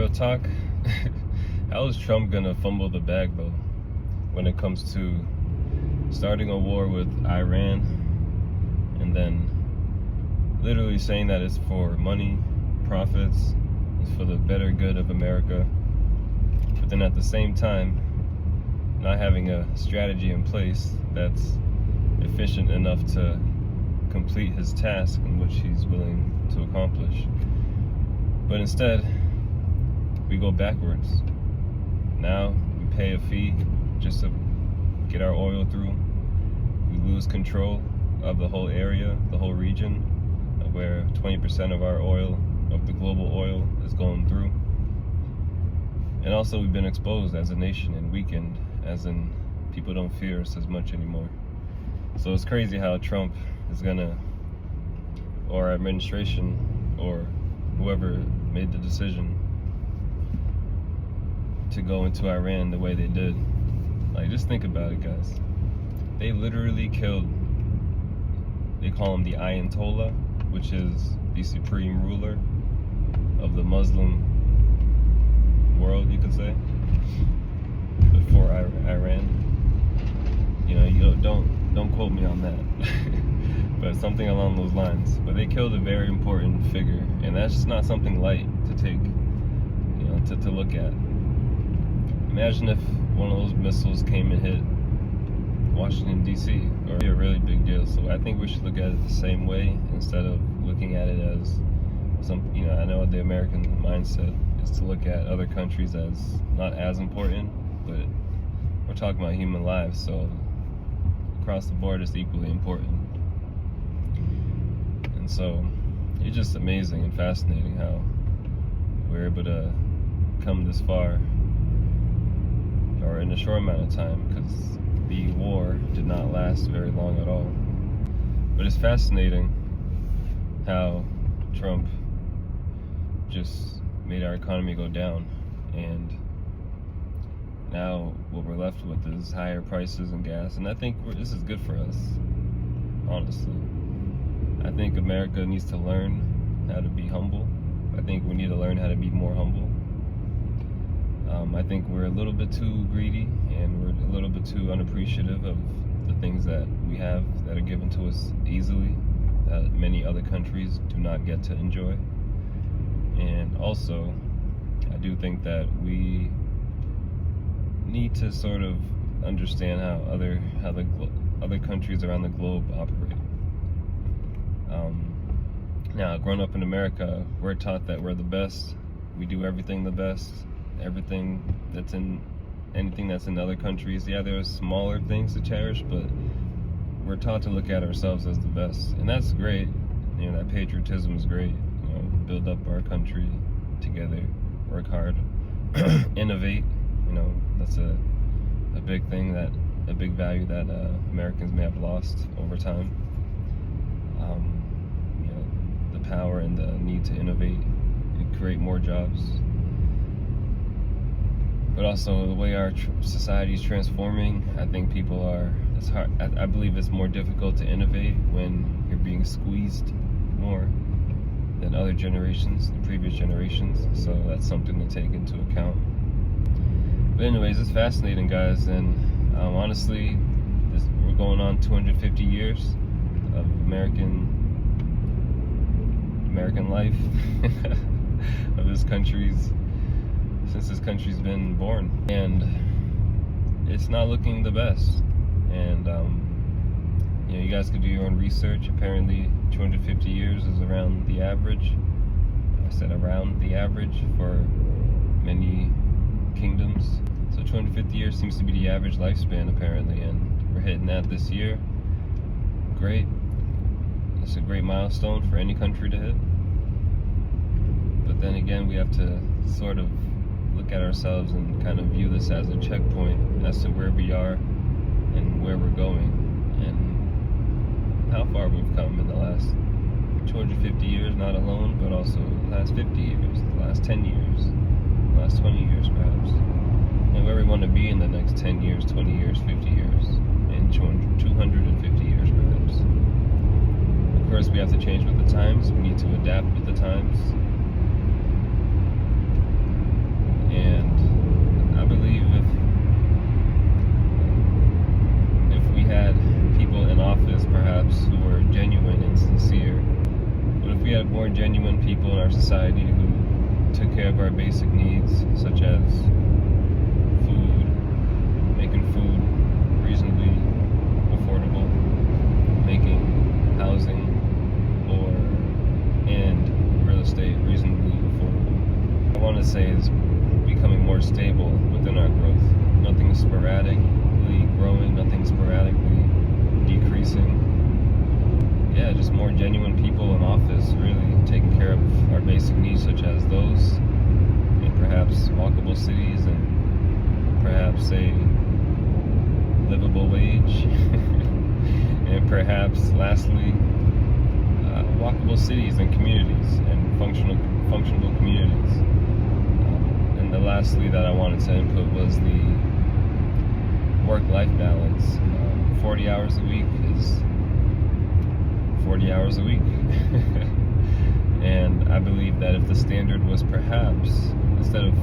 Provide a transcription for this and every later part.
Real talk, how is Trump gonna fumble the bag though when it comes to starting a war with Iran and then literally saying that it's for money, profits, it's for the better good of America, but then at the same time not having a strategy in place that's efficient enough to complete his task in which he's willing to accomplish. But instead, we go backwards. Now we pay a fee just to get our oil through. We lose control of the whole area, the whole region, where 20% of our oil, of the global oil, is going through. And also we've been exposed as a nation and weakened, as in people don't fear us as much anymore. So it's crazy how Trump is gonna, or our administration, or whoever made the decision to go into Iran the way they did. Like, just think about it, guys. They literally killed, they call him the Ayatollah, which is the supreme ruler of the Muslim world, you could say, before Iran. You know, don't quote me on that, but something along those lines. But they killed a very important figure, and that's just not something light to take, you know, to look at. Imagine if one of those missiles came and hit Washington, D.C., or be a really big deal. So I think we should look at it the same way instead of looking at it as some, you know, I know the American mindset is to look at other countries as not as important, but we're talking about human lives, so across the board it's equally important. And so it's just amazing and fascinating how we're able to come this far, or in a short amount of time, because the war did not last very long at all. But it's fascinating how Trump just made our economy go down, and now what we're left with is higher prices in gas, and I think this is good for us, honestly. I think America needs to learn how to be humble. I think we need to learn how to be more humble. I think we're a little bit too greedy, and we're a little bit too unappreciative of the things that we have that are given to us easily, that many other countries do not get to enjoy. And also, I do think that we need to sort of understand how the other countries around the globe operate. Now, growing up in America, we're taught that we're the best. We do everything the best. Anything that's in other countries, yeah, there are smaller things to cherish, but we're taught to look at ourselves as the best, and that's great. You know, that patriotism is great. You know, build up our country together, work hard, innovate. You know, that's a big thing, that a big value that Americans may have lost over time. You know, the power and the need to innovate and create more jobs. But also the way our society is transforming, I think people are, it's hard, I believe it's more difficult to innovate when you're being squeezed more than other generations, the previous generations. So that's something to take into account. But anyways, it's fascinating, guys, and honestly, we're going on 250 years of American life, of this country's, since this country's been born, and it's not looking the best. And you know, you guys could do your own research. Apparently 250 years is around the average. I said around the average for many kingdoms. So 250 years seems to be the average lifespan, apparently, and we're hitting that this year. Great. It's a great milestone for any country to hit. But then again, we have to sort of look at ourselves and kind of view this as a checkpoint as to where we are and where we're going, and how far we've come in the last 250 years, not alone, but also the last 50 years, the last 10 years, the last 20 years perhaps, and where we want to be in the next 10 years, 20 years, 50 years, and 250 years perhaps. Of course, we have to change with the times. We need to adapt with the times. genuine people in our society who took care of our basic needs, such as food, making food reasonably affordable, making housing and real estate reasonably affordable. I want to say is becoming more stable within our growth. Nothing sporadically growing, nothing sporadically decreasing. Yeah, just more genuine people in office, really taking care of our basic needs, such as those, and perhaps walkable cities, and perhaps a livable wage, and perhaps lastly, walkable cities and communities, and functional communities. And the lastly that I wanted to input was the work-life balance. 40 hours a week is 40 hours a week. And I believe that if the standard was perhaps, instead of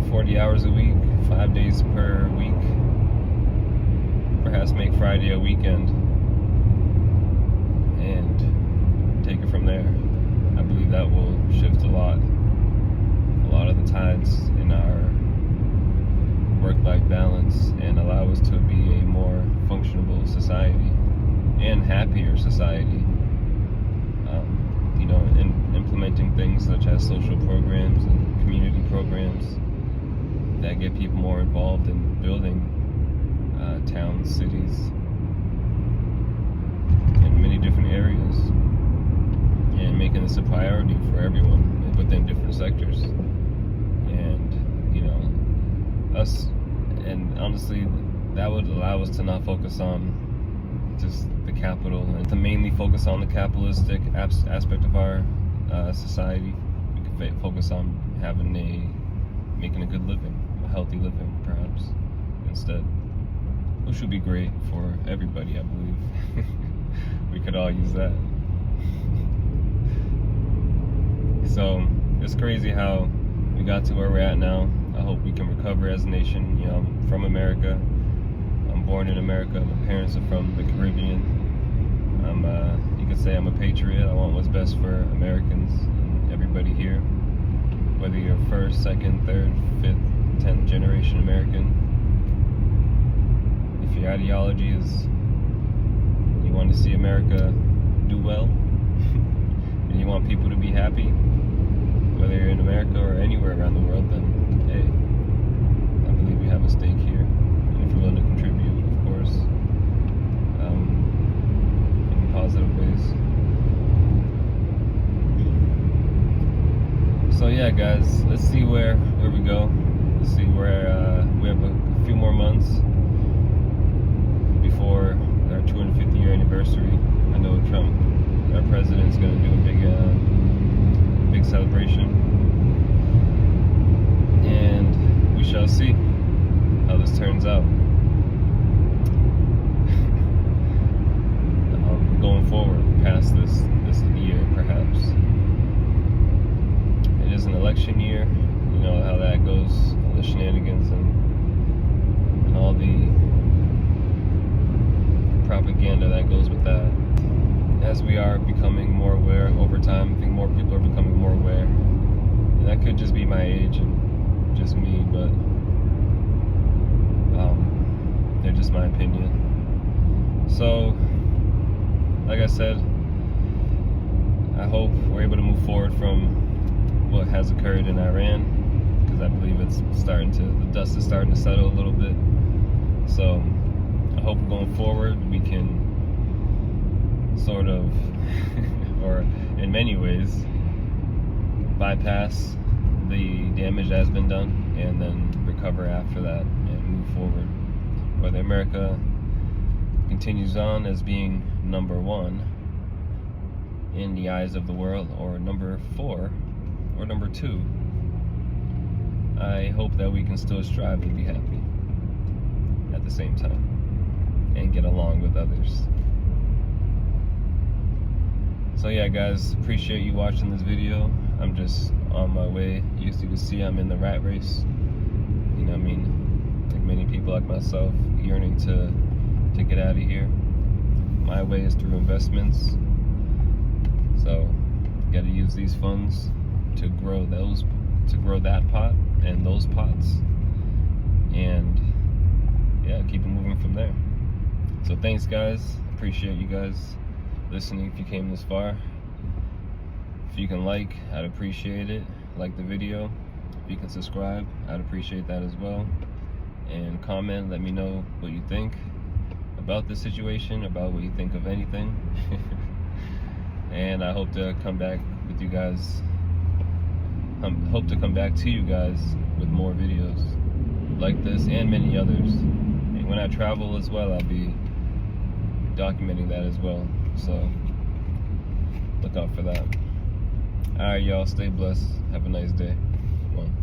40 hours a week, 5 days per week, perhaps make Friday a weekend and take it from there. I believe that will shift a lot of the tides in our work-life balance and allow us to be a more functional society and happier society. In implementing things such as social programs and community programs that get people more involved in building towns, cities, in many different areas, and making this a priority for everyone within different sectors. And us, and honestly, that would allow us to not focus on just the capital and to mainly focus on the capitalistic aspect of our society. We could focus on making a good living, a healthy living, perhaps, instead, which would be great for everybody, I believe. We could all use that. So it's crazy how we got to where we're at now. I hope we can recover as a nation. I'm from America. I'm born in America. My parents are from the Caribbean. You could say I'm a patriot. I want what's best for Americans and everybody here. Whether you're first, second, third, fifth, 10th generation American. If your ideology is you want to see America do well, and you want people to be happy, whether you're in America or anywhere around the world, then hey, I believe we have a stake here. And if you're willing to contribute, of course, in positive ways. So yeah, guys, let's see where we go. Let's see where we have a few more months before our 250th year anniversary. I know Trump, our president, is going to do a big celebration, and we shall see how this turns out. Going forward past this year, perhaps. It is an election year. You know how that goes, all the shenanigans and all the propaganda that goes with that. As we are becoming more aware over time, I think more people are becoming more aware. And that could just be my age and just me, but they're just my opinion. So, like I said, I hope we're able to move forward from what has occurred in Iran, because I believe the dust is starting to settle a little bit. So I hope going forward we can sort of, or in many ways, bypass the damage that has been done and then recover after that and move forward. Whether America continues on as being number one in the eyes of the world, or number 4, or number 2, I hope that we can still strive to be happy at the same time and get along with others. So yeah, guys, appreciate you watching this video. I'm just on my way. You can see I'm in the rat race. You know what I mean? Like many people like myself, yearning to get out of here. My way is through investments. So use these funds to grow that pot and those pots, and yeah, keep it moving from there. So thanks, guys. Appreciate you guys listening if you came this far. If you can like, I'd appreciate it. Like the video. If you can subscribe, I'd appreciate that as well. And comment, let me know what you think about this situation, about what you think of anything. And I hope to come back with you guys. Hope to come back to you guys with more videos like this and many others. And when I travel as well, I'll be documenting that as well. So look out for that. Alright, y'all, stay blessed. Have a nice day. One.